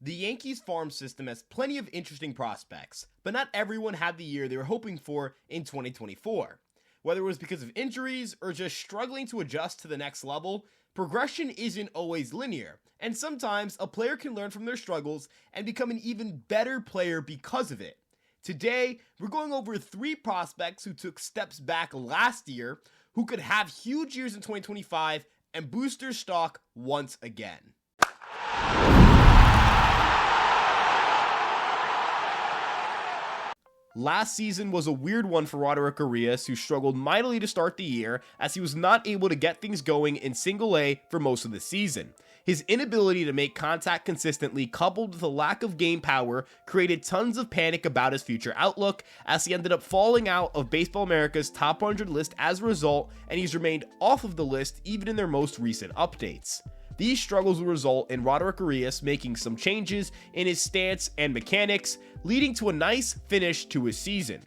The Yankees farm system has plenty of interesting prospects, but not everyone had the year they were hoping for in 2024. Whether it was because of injuries or just struggling to adjust to the next level, progression isn't always linear, and sometimes a player can learn from their struggles and become an even better player because of it. Today, we're going over 3 prospects who took steps back last year, who could have huge years in 2025 and boost their stock once again. Last season was a weird one for Roderick Arias, who struggled mightily to start the year as he was not able to get things going in single A for most of the season. His inability to make contact consistently, coupled with a lack of game power, created tons of panic about his future outlook, as he ended up falling out of Baseball America's top 100 list as a result, and he's remained off of the list even in their most recent updates. These struggles will result in Roderick Arias making some changes in his stance and mechanics, leading to a nice finish to his season.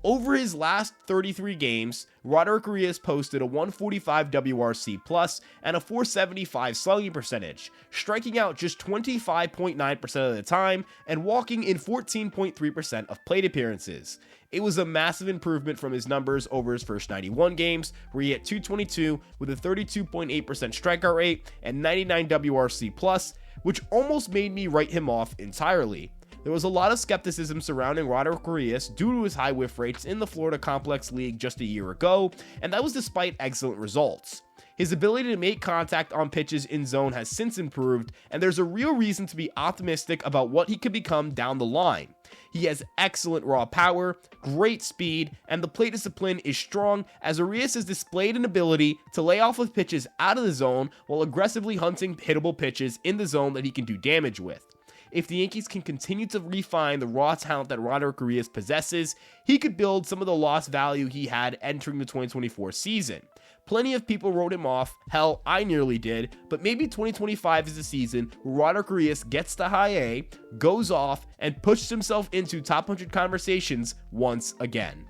Over his last 33 games, Roderick Arias posted a 145 WRC+ and a 475 slugging percentage, striking out just 25.9% of the time and walking in 14.3% of plate appearances. It was a massive improvement from his numbers over his first 91 games, where he hit .222 with a 32.8% strikeout rate and 99 WRC+, which almost made me write him off entirely. There was a lot of skepticism surrounding Roderick Arias due to his high whiff rates in the Florida Complex League just a year ago, and that was despite excellent results. His ability to make contact on pitches in zone has since improved, and there's a real reason to be optimistic about what he could become down the line. He has excellent raw power, great speed, and the plate discipline is strong, as Arias has displayed an ability to lay off with pitches out of the zone while aggressively hunting hittable pitches in the zone that he can do damage with. If the Yankees can continue to refine the raw talent that Roderick Arias possesses, he could build some of the lost value he had entering the 2024 season. Plenty of people wrote him off, hell, I nearly did, but maybe 2025 is the season where Roderick Arias gets to high A, goes off, and pushes himself into top 100 conversations once again.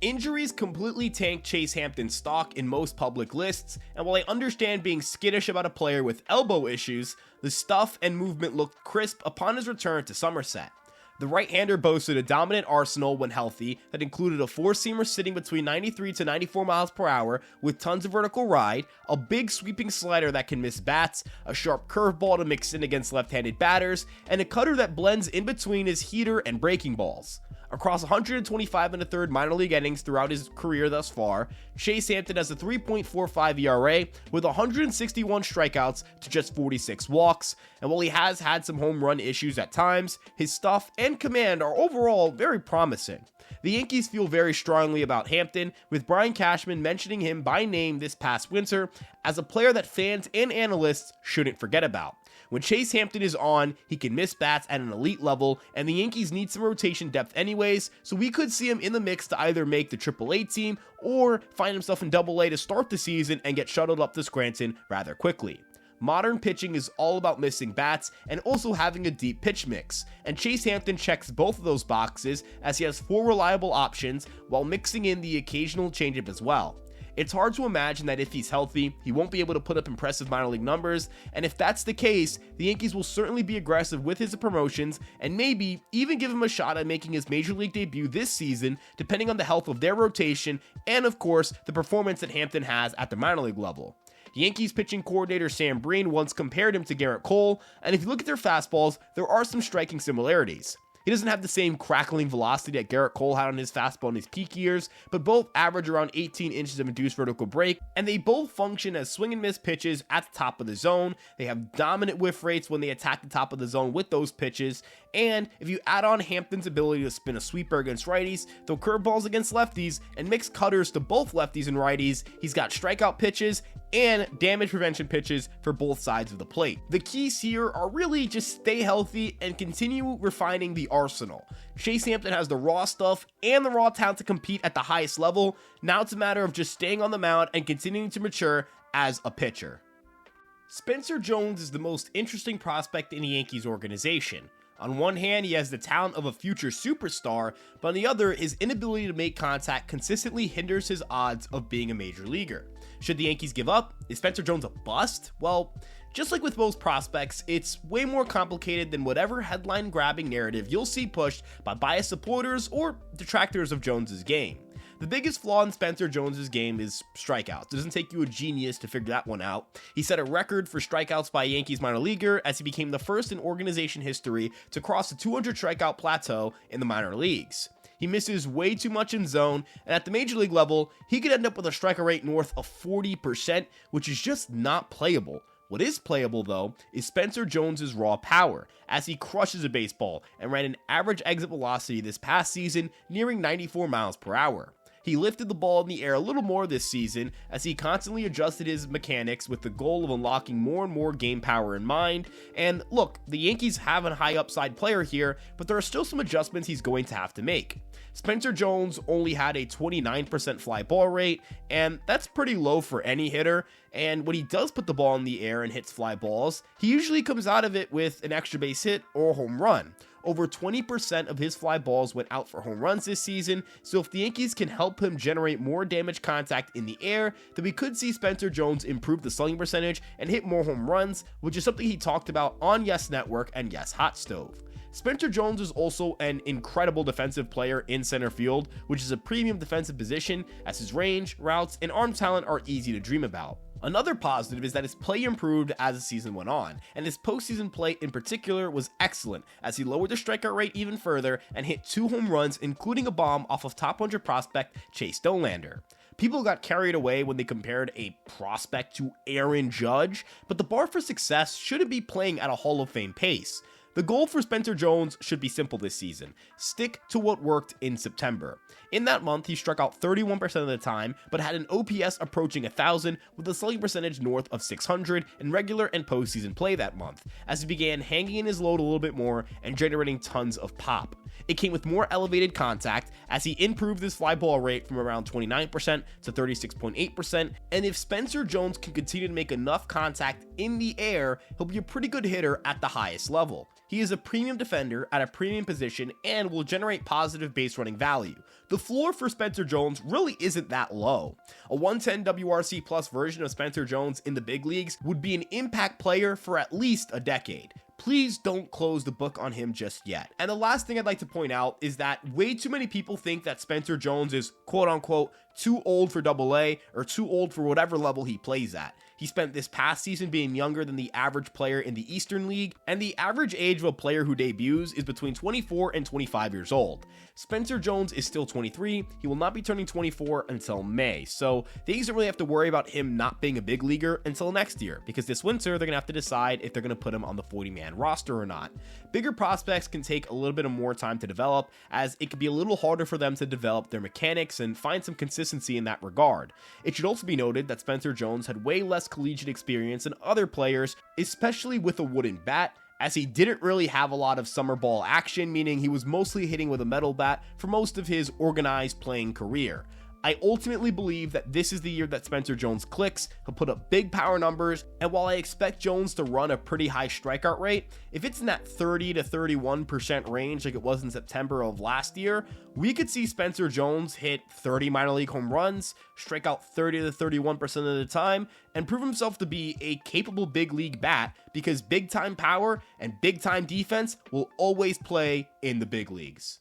Injuries completely tanked Chase Hampton's stock in most public lists, and while I understand being skittish about a player with elbow issues, the stuff and movement looked crisp upon his return to Somerset. The right-hander boasted a dominant arsenal when healthy that included a 4-seamer sitting between 93 to 94 miles per hour with tons of vertical ride, a big sweeping slider that can miss bats, a sharp curveball to mix in against left-handed batters, and a cutter that blends in between his heater and breaking balls. Across 125 and a third minor league innings throughout his career thus far, Chase Hampton has a 3.45 ERA with 161 strikeouts to just 46 walks, and while he has had some home run issues at times, his stuff and command are overall very promising. The Yankees feel very strongly about Hampton, with Brian Cashman mentioning him by name this past winter as a player that fans and analysts shouldn't forget about. When Chase Hampton is on, he can miss bats at an elite level, and the Yankees need some rotation depth anyways, so we could see him in the mix to either make the AAA team or find himself in AA to start the season and get shuttled up to Scranton rather quickly. Modern pitching is all about missing bats and also having a deep pitch mix, and Chase Hampton checks both of those boxes as he has 4 reliable options while mixing in the occasional changeup as well. It's hard to imagine that if he's healthy, he won't be able to put up impressive minor league numbers, and if that's the case, the Yankees will certainly be aggressive with his promotions and maybe even give him a shot at making his major league debut this season, depending on the health of their rotation and, of course, the performance that Hampton has at the minor league level. Yankees pitching coordinator Sam Breen once compared him to Garrett Cole, and if you look at their fastballs, there are some striking similarities. He doesn't have the same crackling velocity that Garrett Cole had on his fastball in his peak years, but both average around 18 inches of induced vertical break, and they both function as swing and miss pitches at the top of the zone. They have dominant whiff rates when they attack the top of the zone with those pitches, and if you add on Hampton's ability to spin a sweeper against righties, throw curveballs against lefties, and mix cutters to both lefties and righties, he's got strikeout pitches and damage prevention pitches for both sides of the plate. The keys here are really just stay healthy and continue refining the arsenal. Chase Hampton has the raw stuff and the raw talent to compete at the highest level. Now it's a matter of just staying on the mound and continuing to mature as a pitcher. Spencer Jones is the most interesting prospect in the Yankees organization. On one hand, he has the talent of a future superstar, but on the other, his inability to make contact consistently hinders his odds of being a major leaguer. Should the Yankees give up? Is Spencer Jones a bust? Well, Just like with most prospects, it's way more complicated than whatever headline-grabbing narrative you'll see pushed by biased supporters or detractors of Jones's game. The biggest flaw in Spencer Jones's game is strikeouts. It doesn't take you a genius to figure that one out. He set a record for strikeouts by a Yankees minor leaguer as he became the first in organization history to cross the 200 strikeout plateau in the minor leagues. He misses way too much in zone, and at the major league level, he could end up with a strikeout rate north of 40%, which is just not playable. What is playable, though, is Spencer Jones's raw power, as he crushes a baseball and ran an average exit velocity this past season nearing 94 miles per hour. He lifted the ball in the air a little more this season as he constantly adjusted his mechanics with the goal of unlocking more and more game power in mind. And look, the Yankees have a high upside player here, but there are still some adjustments he's going to have to make. Spencer Jones only had a 29% fly ball rate, and that's pretty low for any hitter. And when he does put the ball in the air and hits fly balls, he usually comes out of it with an extra base hit or a home run. Over 20% of his fly balls went out for home runs this season, so if the Yankees can help him generate more damage contact in the air, then we could see Spencer Jones improve the slugging percentage and hit more home runs, which is something he talked about on Yes Network and Yes Hot Stove. Spencer Jones is also an incredible defensive player in center field, which is a premium defensive position as his range, routes, and arm talent are easy to dream about. Another positive is that his play improved as the season went on, and his postseason play in particular was excellent as he lowered the strikeout rate even further and hit 2 home runs, including a bomb off of top 100 prospect Chase Dollander. People got carried away when they compared a prospect to Aaron Judge, but the bar for success shouldn't be playing at a Hall of Fame pace. The goal for Spencer Jones should be simple this season. Stick to what worked in September. In that month, he struck out 31% of the time, but had an OPS approaching 1,000 with a slugging percentage north of 600 in regular and postseason play that month, as he began hanging in his load a little bit more and generating tons of pop. It came with more elevated contact as he improved his fly ball rate from around 29% to 36.8%, and if Spencer Jones can continue to make enough contact in the air, he'll be a pretty good hitter at the highest level. He is a premium defender at a premium position and will generate positive base running value. The floor for Spencer Jones really isn't that low. A 110 WRC plus version of Spencer Jones in the big leagues would be an impact player for at least a decade. Please don't close the book on him just yet. And the last thing I'd like to point out is that way too many people think that Spencer Jones is quote unquote too old for AA or too old for whatever level he plays at. He spent this past season being younger than the average player in the Eastern League, and the average age of a player who debuts is between 24 and 25 years old. Spencer Jones is still 23, he will not be turning 24 until May, so the Yankees don't really have to worry about him not being a big leaguer until next year, because this winter they're going to have to decide if they're going to put him on the 40-man roster or not. Bigger prospects can take a little bit of more time to develop, as it can be a little harder for them to develop their mechanics and find some consistency in that regard. It should also be noted that Spencer Jones had way less collegiate experience than other players, especially with a wooden bat, as he didn't really have a lot of summer ball action, meaning he was mostly hitting with a metal bat for most of his organized playing career. I ultimately believe that this is the year that Spencer Jones clicks. He'll put up big power numbers, and while I expect Jones to run a pretty high strikeout rate, if it's in that 30 to 31% range like it was in September of last year, we could see Spencer Jones hit 30 minor league home runs, strike out 30 to 31% of the time, and prove himself to be a capable big league bat, because big time power and big time defense will always play in the big leagues.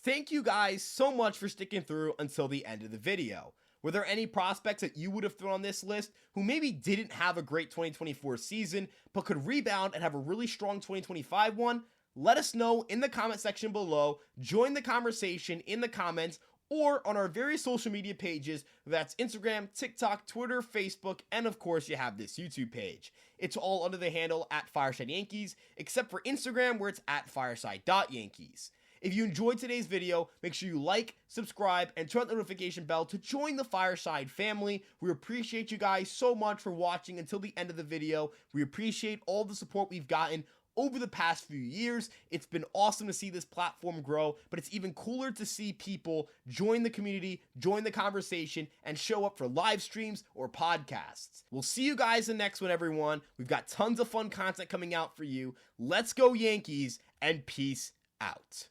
Thank you guys so much for sticking through until the end of the video. Were there any prospects that you would have thrown on this list who maybe didn't have a great 2024 season but could rebound and have a really strong 2025 one? Let us know in the comment section below. Join the conversation in the comments or on our various social media pages. That's Instagram, TikTok, Twitter, Facebook, and of course you have this YouTube page. It's all under the handle at Fireside Yankees, except for Instagram where it's at fireside.yankees. If you enjoyed today's video, make sure you like, subscribe, and turn on the notification bell to join the Fireside family. We appreciate you guys so much for watching until the end of the video. We appreciate all the support we've gotten over the past few years. It's been awesome to see this platform grow, but it's even cooler to see people join the community, join the conversation, and show up for live streams or podcasts. We'll see you guys in the next one, everyone. We've got tons of fun content coming out for you. Let's go Yankees, and peace out.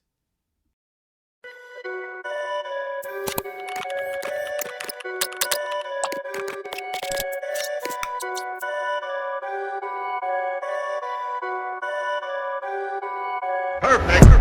Perfect.